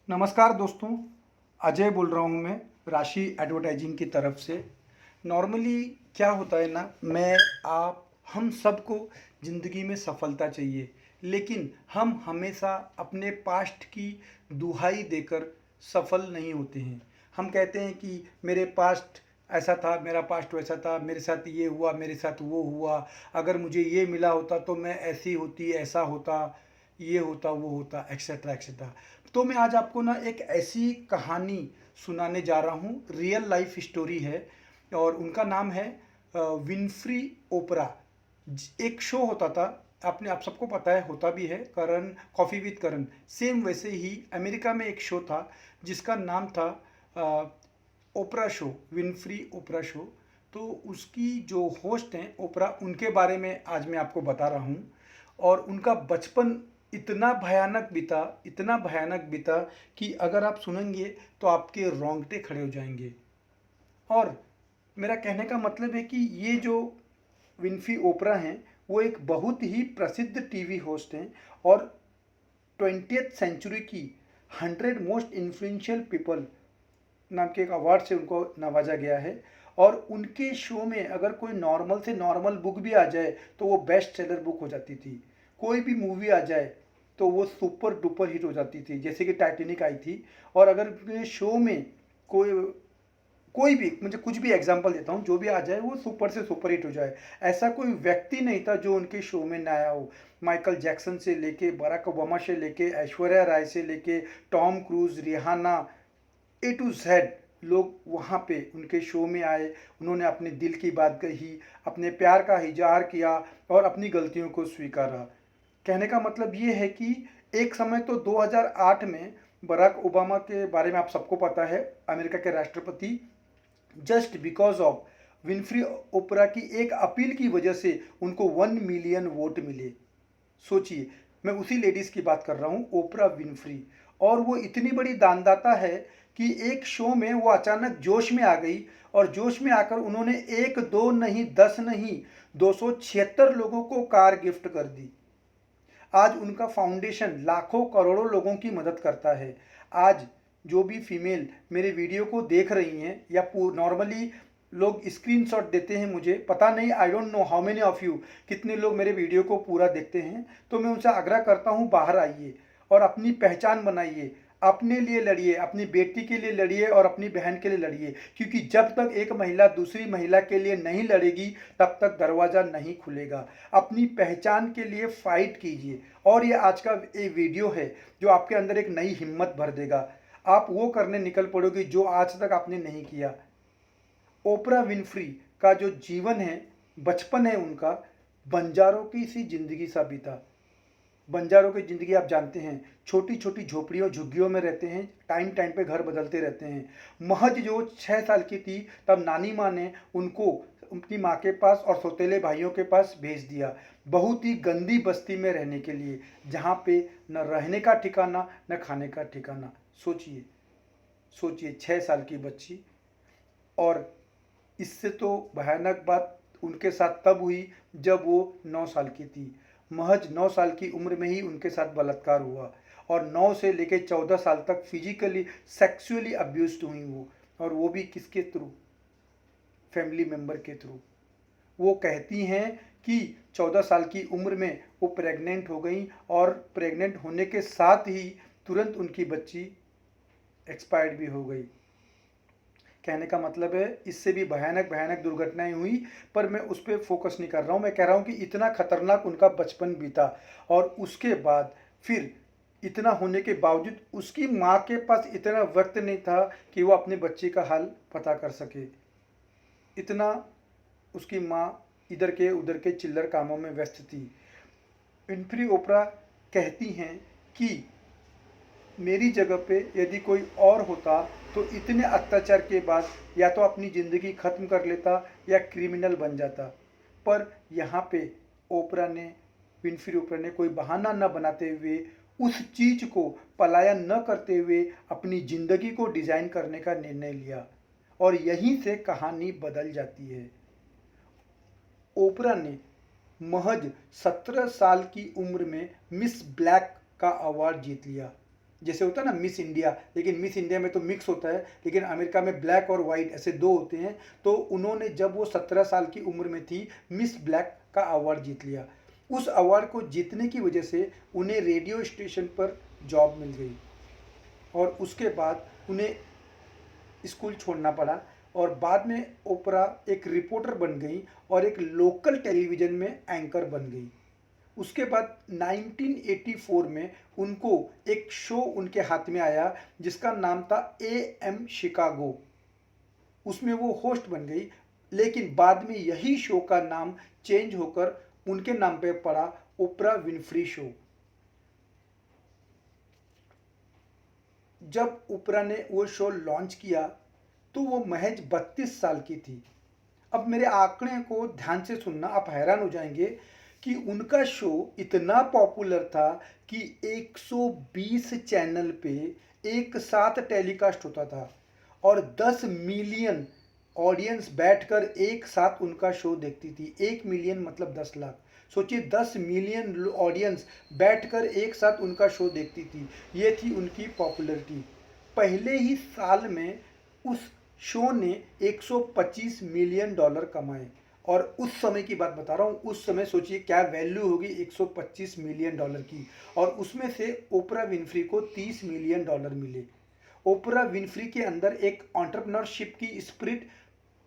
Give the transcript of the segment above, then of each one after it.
नमस्कार दोस्तों, अजय बोल रहा हूँ मैं राशि एडवर्टाइजिंग की तरफ से। नॉर्मली क्या होता है ना, मैं आप हम सबको ज़िंदगी में सफलता चाहिए, लेकिन हम हमेशा अपने पास्ट की दुहाई देकर सफल नहीं होते हैं। हम कहते हैं कि मेरे पास्ट ऐसा था, मेरा पास्ट वैसा था, मेरे साथ ये हुआ, मेरे साथ वो हुआ, अगर मुझे ये मिला होता तो मैं ऐसी होती, ऐसा होता, ये होता, वो होता, एक्सेट्रा एक्सेट्रा। तो मैं आज आपको ना एक ऐसी कहानी सुनाने जा रहा हूँ, रियल लाइफ स्टोरी है, और उनका नाम है विनफ्री ओपरा। एक शो होता था, आपने आप सबको पता है, होता भी है, करण कॉफ़ी विद करण। सेम वैसे ही अमेरिका में एक शो था जिसका नाम था ओपरा शो, विनफ्री ओपरा शो। तो उसकी जो होस्ट हैं ओपरा, उनके बारे में आज मैं आपको बता रहा हूँ। और उनका बचपन इतना भयानक बीता, इतना भयानक बीता कि अगर आप सुनेंगे तो आपके रोंगटे खड़े हो जाएंगे। और मेरा कहने का मतलब है कि ये जो विनफ्री ओपरा हैं, वो एक बहुत ही प्रसिद्ध टीवी होस्ट हैं, और 20th सेंचुरी की 100 मोस्ट इन्फ्लुएंशियल पीपल नाम के एक अवार्ड से उनको नवाजा गया है। और उनके शो में अगर कोई नॉर्मल से नॉर्मल बुक भी आ जाए तो वो बेस्ट सेलर बुक हो जाती थी। कोई भी मूवी आ जाए तो वो सुपर डुपर हिट हो जाती थी, जैसे कि टाइटेनिक आई थी। और अगर उनके शो में कोई कोई भी, मुझे कुछ भी एग्जांपल देता हूँ, जो भी आ जाए वो सुपर से सुपर हिट हो जाए। ऐसा कोई व्यक्ति नहीं था जो उनके शो में ना आया हो। माइकल जैक्सन से लेके, बराक ओबामा से लेके, ऐश्वर्या राय से लेके, Tom Cruise, Rihanna, A to Z लोग वहाँ पे उनके शो में आए। उन्होंने अपने दिल की बात कही, अपने प्यार का इजहार किया और अपनी गलतियों को स्वीकारा। कहने का मतलब ये है कि एक समय तो 2008 में बराक ओबामा के बारे में आप सबको पता है, अमेरिका के राष्ट्रपति, जस्ट बिकॉज ऑफ विनफ्री ओपरा की एक अपील की वजह से उनको 1 मिलियन वोट मिले। सोचिए, मैं उसी लेडीज की बात कर रहा हूँ, ओपरा विनफ्री। और वो इतनी बड़ी दानदाता है कि एक शो में वो अचानक जोश में आ गई, और जोश में आकर उन्होंने एक दो नहीं, 10 नहीं, 276 लोगों को कार गिफ्ट कर दी। आज उनका फाउंडेशन लाखों करोड़ों लोगों की मदद करता है। आज जो भी फीमेल मेरे वीडियो को देख रही हैं, या नॉर्मली लोग स्क्रीनशॉट देते हैं, मुझे पता नहीं, I don't know how many of you, कितने लोग मेरे वीडियो को पूरा देखते हैं, तो मैं उनसे आग्रह करता हूँ, बाहर आइए और अपनी पहचान बनाइए। अपने लिए लड़िए, अपनी बेटी के लिए लड़िए और अपनी बहन के लिए लड़िए, क्योंकि जब तक एक महिला दूसरी महिला के लिए नहीं लड़ेगी तब तक दरवाज़ा नहीं खुलेगा। अपनी पहचान के लिए फाइट कीजिए। और ये आज का एक वीडियो है जो आपके अंदर एक नई हिम्मत भर देगा। आप वो करने निकल पड़ोगे जो आज तक आपने नहीं किया। ओपरा विनफ्री का जो जीवन है, बचपन है उनका, बंजारों की सी जिंदगी सा बीता। बंजारों की ज़िंदगी आप जानते हैं, छोटी छोटी झोपड़ियों झुग्गियों में रहते हैं, टाइम टाइम पे घर बदलते रहते हैं। महज जो 6 साल की थी तब नानी माँ ने उनको उनकी माँ के पास और सौतेले भाइयों के पास भेज दिया, बहुत ही गंदी बस्ती में रहने के लिए, जहाँ पे न रहने का ठिकाना न खाने का ठिकाना। सोचिए, सोचिए, 6 साल की बच्ची। और इससे तो भयानक बात उनके साथ तब हुई जब वो 9 साल की थी। महज 9 साल की उम्र में ही उनके साथ बलात्कार हुआ, और 9 से लेकर 14 साल तक फिजिकली सेक्सुअली अब्यूज्ड हुई वो। और वो भी किसके थ्रू? फैमिली मेम्बर के थ्रू। वो कहती हैं कि 14 साल की उम्र में वो प्रेग्नेंट हो गई, और प्रेग्नेंट होने के साथ ही तुरंत उनकी बच्ची एक्सपायर्ड भी हो गई। कहने का मतलब है, इससे भी भयानक भयानक दुर्घटनाएं हुई, पर मैं उस पर फोकस नहीं कर रहा हूँ। मैं कह रहा हूँ कि इतना खतरनाक उनका बचपन बीता, और उसके बाद फिर इतना होने के बावजूद उसकी माँ के पास इतना वक्त नहीं था कि वो अपने बच्चे का हाल पता कर सके। इतना उसकी माँ इधर के उधर के चिल्लर कामों में व्यस्त थी। विनफ्री ओपरा कहती हैं कि मेरी जगह पे यदि कोई और होता तो इतने अत्याचार के बाद या तो अपनी ज़िंदगी ख़त्म कर लेता या क्रिमिनल बन जाता। पर यहाँ पे ओपरा ने, विनफ्री ओपरा ने कोई बहाना न बनाते हुए, उस चीज़ को पलायन न करते हुए अपनी ज़िंदगी को डिज़ाइन करने का निर्णय लिया, और यहीं से कहानी बदल जाती है। ओपरा ने महज 17 साल की उम्र में मिस ब्लैक का अवार्ड जीत लिया। जैसे होता है ना मिस इंडिया, लेकिन मिस इंडिया में तो मिक्स होता है, लेकिन अमेरिका में ब्लैक और वाइट ऐसे दो होते हैं। तो उन्होंने जब वो 17 साल की उम्र में थी मिस ब्लैक का अवार्ड जीत लिया। उस अवार्ड को जीतने की वजह से उन्हें रेडियो स्टेशन पर जॉब मिल गई और उसके बाद उन्हें स्कूल छोड़ना पड़ा और बाद में ओपरा एक रिपोर्टर बन गई और एक लोकल टेलीविज़न में एंकर बन गई। उसके बाद 1984 में उनको एक शो उनके हाथ में आया जिसका नाम था AM शिकागो। उसमें वो होस्ट बन गई, लेकिन बाद में यही शो का नाम चेंज होकर उनके नाम पे पड़ा ओपरा विनफ्री शो। जब ओपरा ने वो शो लॉन्च किया तो वो महज 32 साल की थी। अब मेरे आंकड़े को ध्यान से सुनना, आप हैरान हो जाएंगे कि उनका शो इतना पॉपुलर था कि 120 चैनल पे एक साथ टेलीकास्ट होता था और 10 मिलियन ऑडियंस बैठकर एक साथ उनका शो देखती थी। 1 मिलियन मतलब 10 लाख। सोचिए 10 मिलियन ऑडियंस बैठकर एक साथ उनका शो देखती थी। ये थी उनकी पॉपुलैरिटी। पहले ही साल में उस शो ने 125 मिलियन डॉलर कमाए और उस समय की बात बता रहा हूँ। उस समय सोचिए क्या वैल्यू होगी 125 मिलियन डॉलर की, और उसमें से ओपरा विनफ्री को 30 मिलियन डॉलर मिले। ओपरा विनफ्री के अंदर एक एंटरप्रेन्योरशिप की स्पिरिट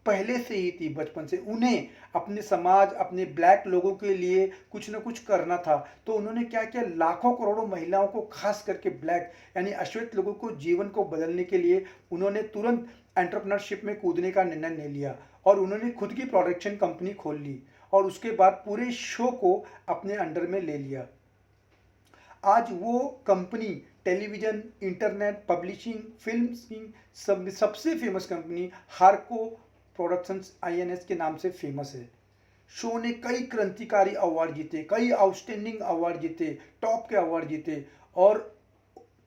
पहले से ही थी। बचपन से उन्हें अपने समाज, अपने ब्लैक लोगों के लिए कुछ ना कुछ करना था। तो उन्होंने क्या किया, लाखों करोड़ों महिलाओं को, खास करके ब्लैक यानी अश्वेत लोगों को जीवन को बदलने के लिए उन्होंने तुरंत एंटरप्रेन्योरशिप में कूदने का निर्णय ले लिया और उन्होंने खुद की प्रोडक्शन कंपनी खोल ली और उसके बाद पूरे शो को अपने अंडर में ले लिया। आज वो company television, internet, publishing, film सबसे फेमस कंपनी हार्को प्रोडक्शंस INS के नाम से फेमस है। शो ने कई क्रांतिकारी अवार्ड जीते, कई आउटस्टैंडिंग अवार्ड जीते, टॉप के अवार्ड जीते और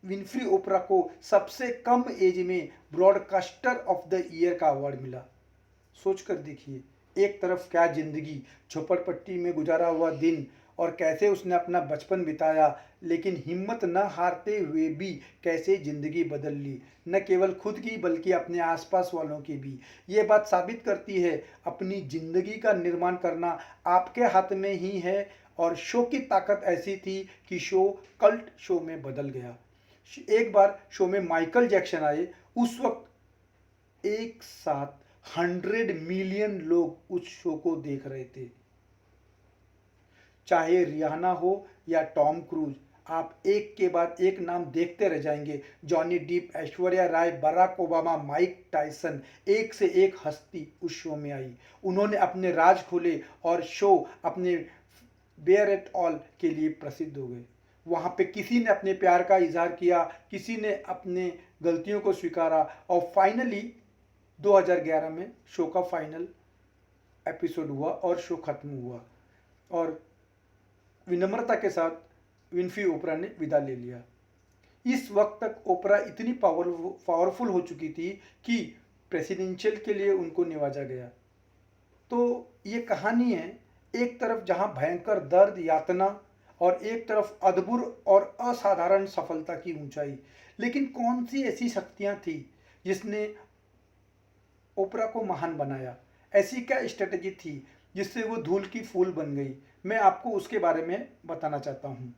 विनफ्री ओपरा को सबसे कम एज में ब्रॉडकास्टर ऑफ द ईयर का अवार्ड मिला। सोच कर देखिए, एक तरफ क्या जिंदगी, झोपड़पट्टी में गुजारा हुआ दिन और कैसे उसने अपना बचपन बिताया, लेकिन हिम्मत न हारते हुए भी कैसे ज़िंदगी बदल ली, न केवल खुद की बल्कि अपने आसपास वालों की भी। ये बात साबित करती है अपनी ज़िंदगी का निर्माण करना आपके हाथ में ही है। और शो की ताकत ऐसी थी कि शो कल्ट शो में बदल गया। एक बार शो में माइकल जैक्सन आए, उस वक्त एक साथ 100 मिलियन लोग उस शो को देख रहे थे। चाहे रिहाना हो या टॉम क्रूज, आप एक के बाद एक नाम देखते रह जाएंगे। Johnny deep, Aishwarya Rai, Barack Obama, Mike Tyson, एक से एक हस्ती उस शो में आई। उन्होंने अपने राज खोले और शो अपने बेयर एट ऑल के लिए प्रसिद्ध हो गए। वहाँ पे किसी ने अपने प्यार का इजहार किया, किसी ने अपने गलतियों को स्वीकारा और फाइनली 2011 में शो का फाइनल एपिसोड हुआ और शो खत्म हुआ और विनम्रता के साथ विनफ्री ओपरा ने विदा ले लिया। इस वक्त तक ओपरा इतनी पावरफुल हो चुकी थी कि प्रेसिडेंशियल के लिए उनको निवाजा गया। तो ये कहानी है, एक तरफ जहां भयंकर दर्द, यातना और एक तरफ अद्भुत और असाधारण सफलता की ऊंचाई। लेकिन कौन सी ऐसी शक्तियां थी जिसने ओपरा को महान बनाया? ऐसी क्या स्ट्रेटजी थी जिससे वो धूल की फूल बन गई? मैं आपको उसके बारे में बताना चाहता हूँ।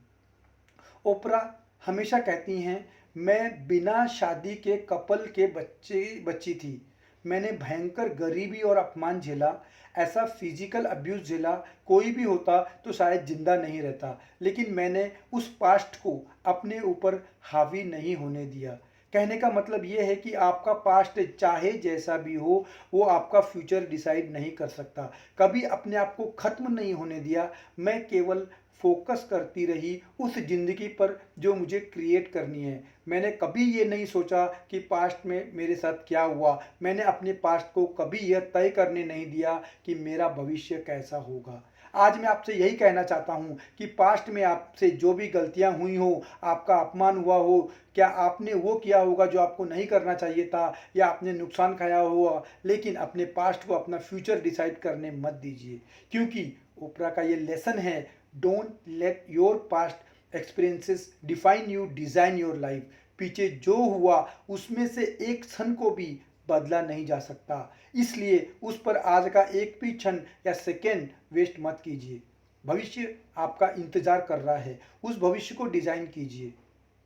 ओपरा हमेशा कहती हैं, मैं बिना शादी के कपल के बच्ची थी। मैंने भयंकर गरीबी और अपमान झेला, ऐसा फिजिकल अब्यूज़ झेला, कोई भी होता तो शायद जिंदा नहीं रहता, लेकिन मैंने उस पास्ट को अपने ऊपर हावी नहीं होने दिया। कहने का मतलब ये है कि आपका पास्ट चाहे जैसा भी हो, वो आपका फ्यूचर डिसाइड नहीं कर सकता। कभी अपने आप को ख़त्म नहीं होने दिया। मैं केवल फोकस करती रही उस ज़िंदगी पर जो मुझे क्रिएट करनी है। मैंने कभी ये नहीं सोचा कि पास्ट में मेरे साथ क्या हुआ। मैंने अपने पास्ट को कभी यह तय करने नहीं दिया कि मेरा भविष्य कैसा होगा। आज मैं आपसे यही कहना चाहता हूँ कि पास्ट में आपसे जो भी गलतियाँ हुई हो, आपका अपमान हुआ हो, क्या आपने वो किया होगा जो आपको नहीं करना चाहिए था, या आपने नुकसान खाया हुआ, लेकिन अपने पास्ट को अपना फ्यूचर डिसाइड करने मत दीजिए। क्योंकि ओपरा का ये लेसन है, don't let your past experiences define you, design your life। पीछे जो हुआ उसमें से एक क्षण को भी बदला नहीं जा सकता, इसलिए उस पर आज का एक भी क्षण या सेकेंड वेस्ट मत कीजिए। भविष्य आपका इंतजार कर रहा है, उस भविष्य को डिजाइन कीजिए।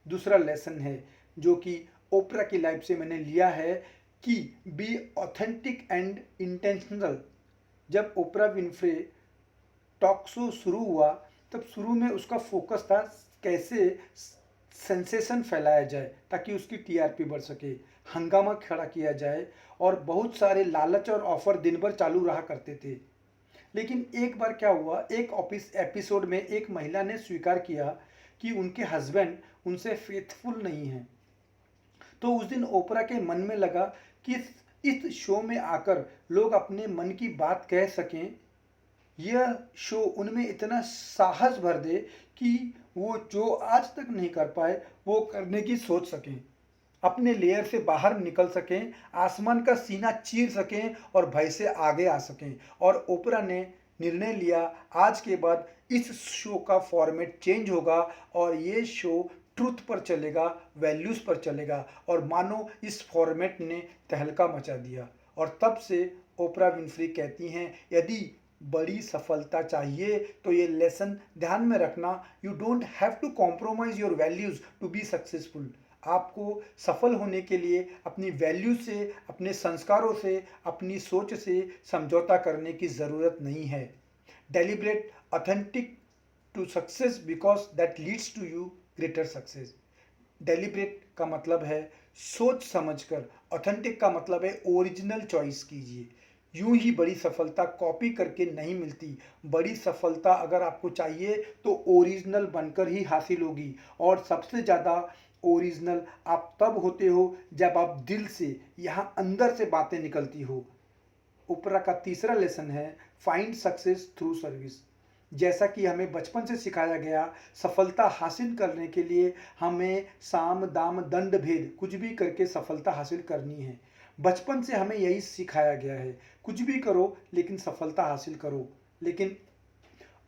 दूसरा लेसन है जो कि ओपरा की लाइफ से मैंने लिया है कि बी ऑथेंटिक एंड इंटेंशनल। जब ओपरा विनफ्रे टॉक शो शुरू हुआ तब शुरू में उसका फोकस था कैसे सेंसेशन फैलाया जाए ताकि उसकी टीआरपी बढ़ सके, हंगामा खड़ा किया जाए, और बहुत सारे लालच और ऑफर दिन भर चालू रहा करते थे। लेकिन एक बार क्या हुआ, एक ऑफिस एपिसोड में एक महिला ने स्वीकार किया कि उनके हस्बैंड उनसे फेथफुल नहीं हैं। तो उस दिन ओपरा के मन में लगा कि इस शो में आकर लोग अपने मन की बात कह सकें, यह शो उनमें इतना साहस भर दे कि वो जो आज तक नहीं कर पाए वो करने की सोच सकें, अपने लेयर से बाहर निकल सकें, आसमान का सीना चीर सकें और भय से आगे आ सकें। और ओपरा ने निर्णय लिया आज के बाद इस शो का फॉर्मेट चेंज होगा और ये शो ट्रूथ पर चलेगा, वैल्यूज़ पर चलेगा, और मानो इस फॉर्मेट ने तहलका मचा दिया। और तब से ओपरा विनफ्री कहती हैं, यदि बड़ी सफलता चाहिए तो ये लेसन ध्यान में रखना, you don't have to compromise your values to be successful. आपको सफल होने के लिए अपनी वैल्यू से, अपने संस्कारों से, अपनी सोच से समझौता करने की ज़रूरत नहीं है। Deliberate authentic to success because that leads to you greater success. Deliberate का मतलब है सोच समझकर, ऑथेंटिक का मतलब है ओरिजिनल चॉइस कीजिए। यूं ही बड़ी सफलता कॉपी करके नहीं मिलती, बड़ी सफलता अगर आपको चाहिए तो ओरिजिनल बनकर ही हासिल होगी। और सबसे ज़्यादा ओरिजिनल आप तब होते हो जब आप दिल से, यहाँ अंदर से बातें निकलती हो। ओपरा का तीसरा लेसन है फाइंड सक्सेस थ्रू सर्विस। जैसा कि हमें बचपन से सिखाया गया, सफलता हासिल करने के लिए हमें साम दाम दंड भेद कुछ भी करके सफलता हासिल करनी है। बचपन से हमें यही सिखाया गया है, कुछ भी करो लेकिन सफलता हासिल करो। लेकिन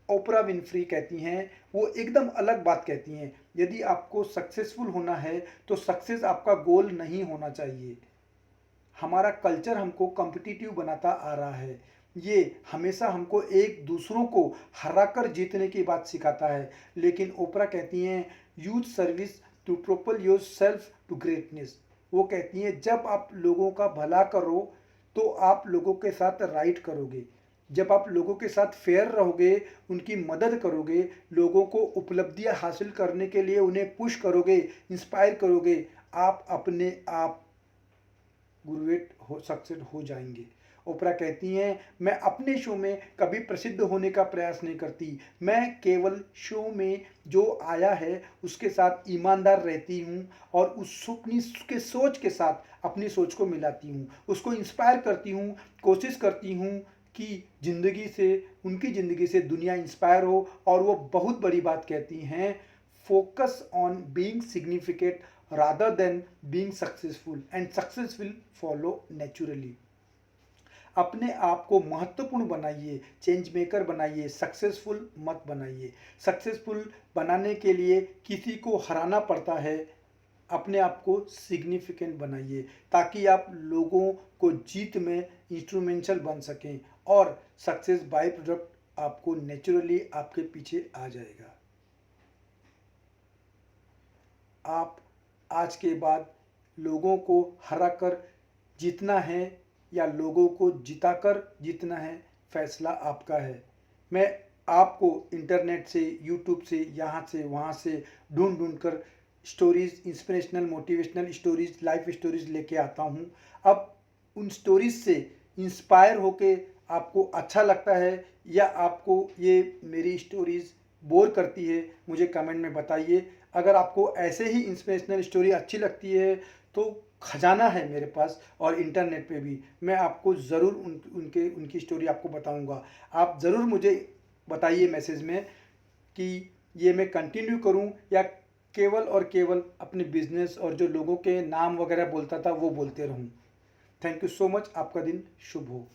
ओपरा विनफ्री कहती हैं, वो एकदम अलग बात कहती हैं, यदि आपको सक्सेसफुल होना है तो सक्सेस आपका गोल नहीं होना चाहिए। हमारा कल्चर हमको कॉम्पिटिटिव बनाता आ रहा है, ये हमेशा हमको एक दूसरों को हराकर जीतने की बात सिखाता है। लेकिन ओपरा कहती हैं use service to propel yourself to greatness. वो कहती हैं जब आप लोगों का भला करो तो आप लोगों के साथ राइट करोगे, जब आप लोगों के साथ फेयर रहोगे, उनकी मदद करोगे, लोगों को उपलब्धियां हासिल करने के लिए उन्हें पुश करोगे, इंस्पायर करोगे, आप अपने आप ग्रेट हो सक्सेस हो जाएंगे। ओपरा कहती हैं मैं अपने शो में कभी प्रसिद्ध होने का प्रयास नहीं करती, मैं केवल शो में जो आया है उसके साथ ईमानदार रहती हूँ और अपनी के सोच के साथ अपनी सोच को मिलाती हूँ, उसको इंस्पायर करती हूँ, कोशिश करती हूँ कि ज़िंदगी से, उनकी ज़िंदगी से दुनिया इंस्पायर हो। और वो बहुत बड़ी बात कहती हैं, focus on being significant rather than being successful and success will follow naturally। अपने आप को महत्वपूर्ण बनाइए, चेंज मेकर बनाइए, सक्सेसफुल मत बनाइए। सक्सेसफुल बनाने के लिए किसी को हराना पड़ता है, अपने आप को सिग्निफिकेंट बनाइए ताकि आप लोगों को जीत में इंस्ट्रूमेंटल बन सकें और सक्सेस बाय प्रोडक्ट आपको नेचुरली आपके पीछे आ जाएगा। आप आज के बाद लोगों को हरा कर जीतना है या लोगों को जिताकर जीतना है, फैसला आपका है। मैं आपको इंटरनेट से, यूट्यूब से, यहाँ से वहाँ से ढूंढ ढूंढ कर stories, inspirational motivational stories, life stories लेके आता हूँ। अब उन स्टोरीज़ से इंस्पायर होके आपको अच्छा लगता है या आपको ये मेरी स्टोरीज़ बोर करती है, मुझे कमेंट में बताइए। अगर आपको ऐसे ही इंस्पिरेशनल स्टोरी अच्छी लगती है तो खजाना है मेरे पास और इंटरनेट पे भी, मैं आपको ज़रूर उनकी स्टोरी आपको बताऊंगा। आप ज़रूर मुझे बताइए मैसेज में कि ये मैं कंटिन्यू करूं या केवल और केवल अपने बिजनेस और जो लोगों के नाम वगैरह बोलता था वो बोलते रहूं। थैंक यू सो मच, आपका दिन शुभ हो।